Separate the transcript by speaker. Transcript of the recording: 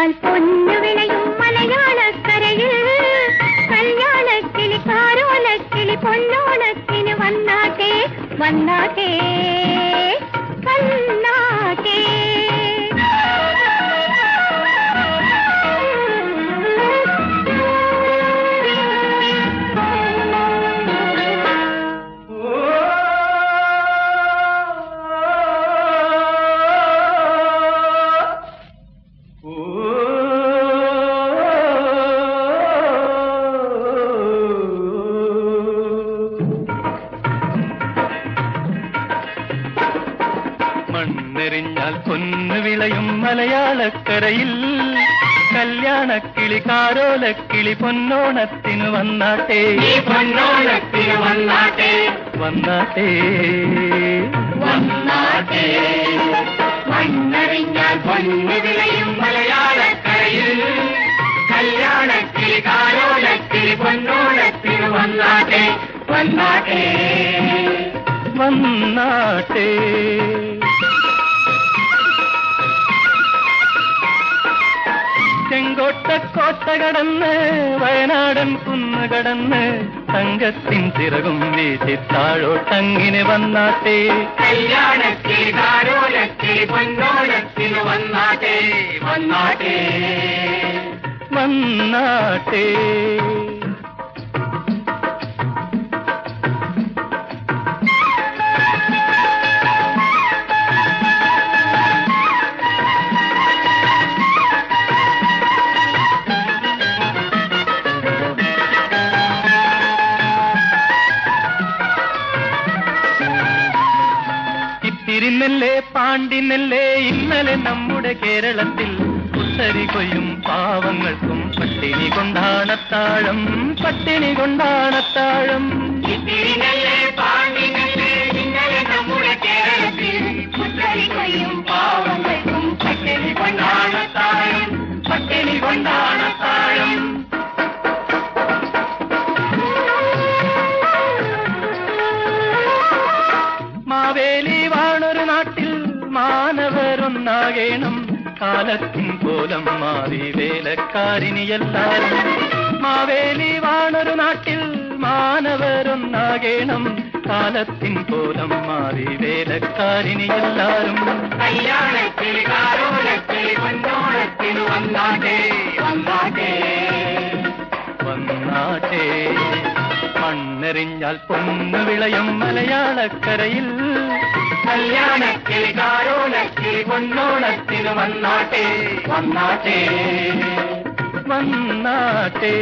Speaker 1: മണ്ണെറിഞ്ഞാൽ പൊന്നു വിളയും മലയാളക്കരയിൽ കല്യാണക്കിളി കാരോലക്കിളി പൊന്നോണത്തിന് വന്നാട്ടെ വന്നാട്ടെ വന്നാട്ടെ.
Speaker 2: മണ്ണെറിഞ്ഞാൽ പൊന്നു വിളയും മലയാളക്കരയിൽ കല്യാണക്കിളി കാരോലക്കിളി പൊന്നോണത്തിന് വന്നാട്ടെ
Speaker 3: പൊന്നോണത്തിന് വന്നാട്ടെ
Speaker 2: വന്നാട്ടെ
Speaker 3: വന്നാട്ടെ. മണ്ണെറിഞ്ഞാൽ പൊന്നു വിളയും മലയാളക്കരയിൽ കല്യാണക്കിളി കാരോലക്കിളി പൊന്നോണത്തിന് വന്നാട്ടെ വന്നാട്ടെ
Speaker 2: വന്നാട്ടെ. ചെങ്കോട്ടക്കോട്ട കടന്ന് വയനാടൻ കുന്ന് കടന്ന് തങ്കത്തിൻ ചിറകും വീശി താഴോട്ടങ്ങിനെ വന്നാട്ടെ
Speaker 3: കല്യാണക്കിളി കാരോലക്കിളി പൊന്നോണത്തിന് വന്നാട്ടെ വന്നാട്ടെ
Speaker 2: വന്നാട്ടെ. തിരുനെല്ലേ പാണ്ടിനെല്ലേ ഇന്നലെ നമ്മുടെ കേരളത്തിൽ കുത്തരി കൊയ്യും പാവങ്ങൾക്കും പട്ടിണി കൊണ്ടാണത്താഴം പട്ടിണി കൊണ്ടാണത്താഴം.
Speaker 3: തിരുനെല്ലേ പാണ്ടിനെല്ലേ ഇന്നലെ നമ്മുടെ കേരളത്തിൽ കുത്തരി കൊയ്യും പാവങ്ങൾക്കും പട്ടിണി കൊണ്ടാണത്താഴം പട്ടിണി കൊണ്ടാണത്താഴം.
Speaker 2: മാവേലി വാണൊരു നാട്ടിൽ മാനവരൊന്നാകേണം കാലത്തിൻ കോലം മാറി വേലക്കാരിനി എല്ലാരും. മാവേലി വാണൊരു നാട്ടിൽ മാനവരൊന്നാകേണം കാലത്തിൻ കോലം മാറി വേലക്കാരിനി എല്ലാരും.
Speaker 3: കല്യാണക്കിളി കാരോലക്കിളി പൊന്നോണത്തിന് വന്നാട്ടെ വന്നാട്ടെ
Speaker 2: വന്നാട്ടെ. മണ്ണെറിഞ്ഞാൽ പൊന്നു വിളയും മലയാളക്കരയിൽ
Speaker 3: കല്യാണക്കിളി കാരോലക്കിളി പൊന്നോണത്തിന് വന്നാട്ടെ വന്നാട്ടെ
Speaker 2: വന്നാട്ടെ.